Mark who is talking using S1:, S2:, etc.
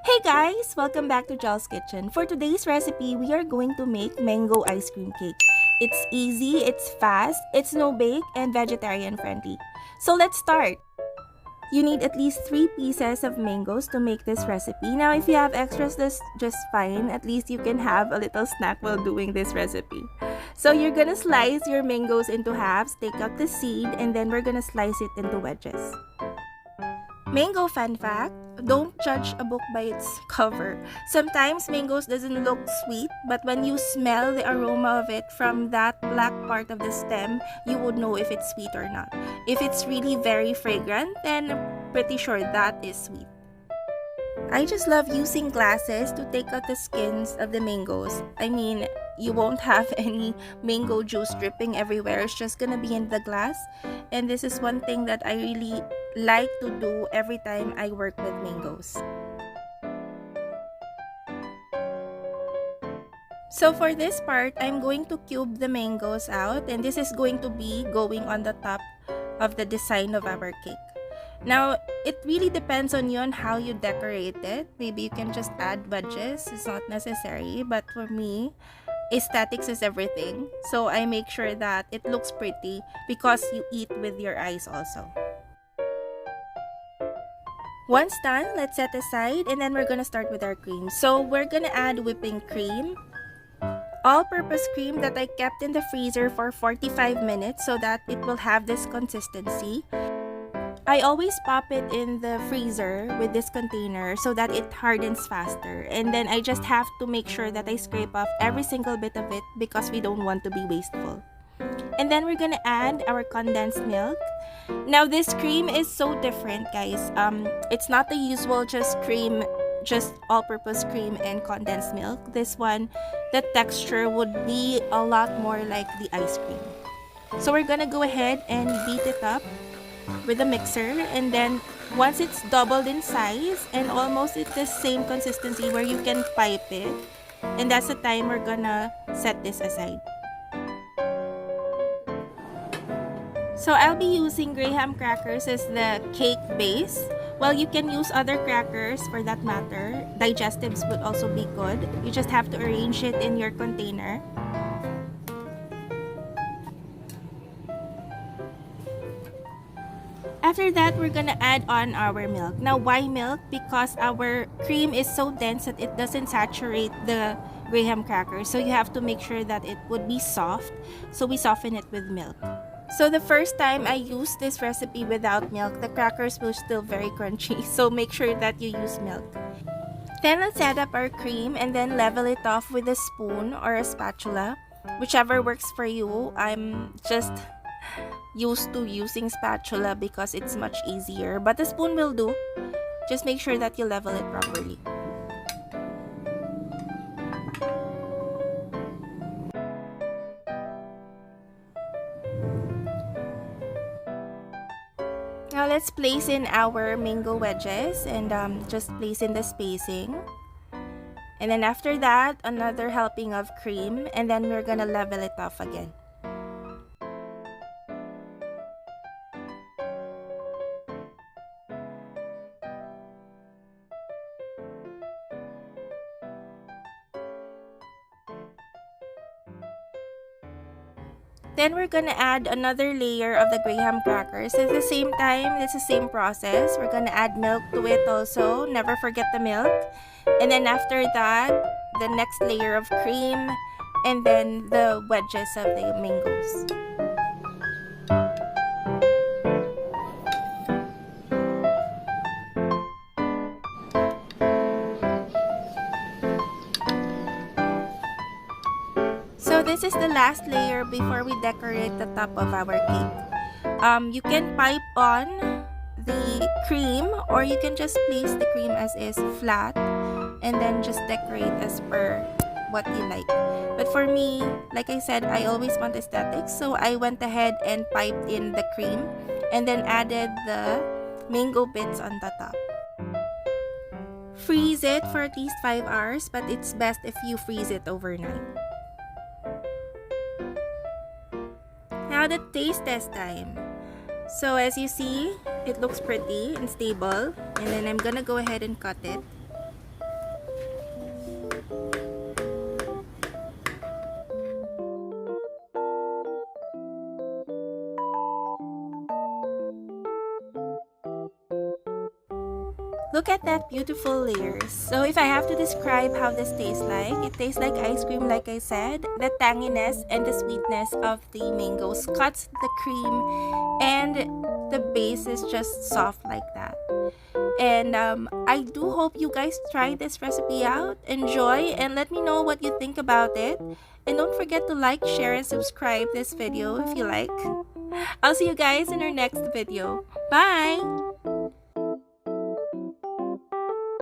S1: Hey guys! Welcome back to Jolskitchen. For today's recipe, we are going to make mango ice cream cake. It's easy, it's fast, it's no-bake, and vegetarian friendly. So let's start! You need at least 3 pieces of mangoes to make this recipe. Now, if you have extras, that's just fine. At least you can have a little snack while doing this recipe. So you're gonna slice your mangoes into halves, take out the seed, and then we're gonna slice it into wedges. Mango fun fact, don't judge a book by its cover. Sometimes mangoes doesn't look sweet, but when you smell the aroma of it from that black part of the stem, you would know if it's sweet or not. If it's really very fragrant, then I'm pretty sure that is sweet. I just love using glasses to take out the skins of the mangoes. I mean, you won't have any mango juice dripping everywhere. It's just gonna be in the glass. And this is one thing that I really like to do every time I work with mangoes. So for this part, I'm going to cube the mangoes out, and this is going to be going on the top of the design of our cake. Now, it really depends on you on how you decorate it. Maybe you can just add wedges. It's not necessary, but for me, aesthetics is everything. So I make sure that it looks pretty because you eat with your eyes also. Once done, let's set aside, and then we're gonna start with our cream. So we're gonna add whipping cream, all-purpose cream that I kept in the freezer for 45 minutes so that it will have this consistency. I always pop it in the freezer with this container so that it hardens faster, and then I just have to make sure that I scrape off every single bit of it because we don't want to be wasteful. And then we're gonna add our condensed milk. Now this cream is so different, guys. It's not the usual just cream, just all-purpose cream and condensed milk. This one, the texture would be a lot more like the ice cream. So we're gonna go ahead and beat it up with a mixer, and then once it's doubled in size and almost it's the same consistency where you can pipe it, and that's the time we're gonna set this aside. So I'll be using graham crackers as the cake base. Well, you can use other crackers for that matter. Digestives would also be good. You just have to arrange it in your container. After that, we're gonna add on our milk. Now, why milk? Because our cream is so dense that it doesn't saturate the graham crackers. So you have to make sure that it would be soft. So we soften it with milk. So the first time I used this recipe without milk, the crackers were still very crunchy. So make sure that you use milk. Then let's add up our cream and then level it off with a spoon or a spatula. Whichever works for you. I'm just used to using spatula because it's much easier, but the spoon will do. Just make sure that you level it properly. Now let's place in our mango wedges and just place in the spacing. And then after that, another helping of cream, and then we're gonna level it off again. Then we're gonna add another layer of the graham crackers. At the same time, it's the same process. We're gonna add milk to it also. Never forget the milk. And then after that, the next layer of cream, and then the wedges of the mangoes. So this is the last layer before we decorate the top of our cake. You can pipe on the cream, or you can just place the cream as is flat and then just decorate as per what you like. But for me, like I said, I always want aesthetics, so I went ahead and piped in the cream and then added the mango bits on the top. Freeze it for at least 5 hours, but it's best if you freeze it overnight. Now the taste test time. So as you see, it looks pretty and stable, and then I'm gonna go ahead and cut it. Look at that beautiful layers. So if I have to describe how this tastes like, it tastes like ice cream like I said. The tanginess and the sweetness of the mangoes cuts the cream and the base is just soft like that. And I do hope you guys try this recipe out, enjoy, and let me know what you think about it. And don't forget to like, share, and subscribe this video if you like. I'll see you guys in our next video. Bye!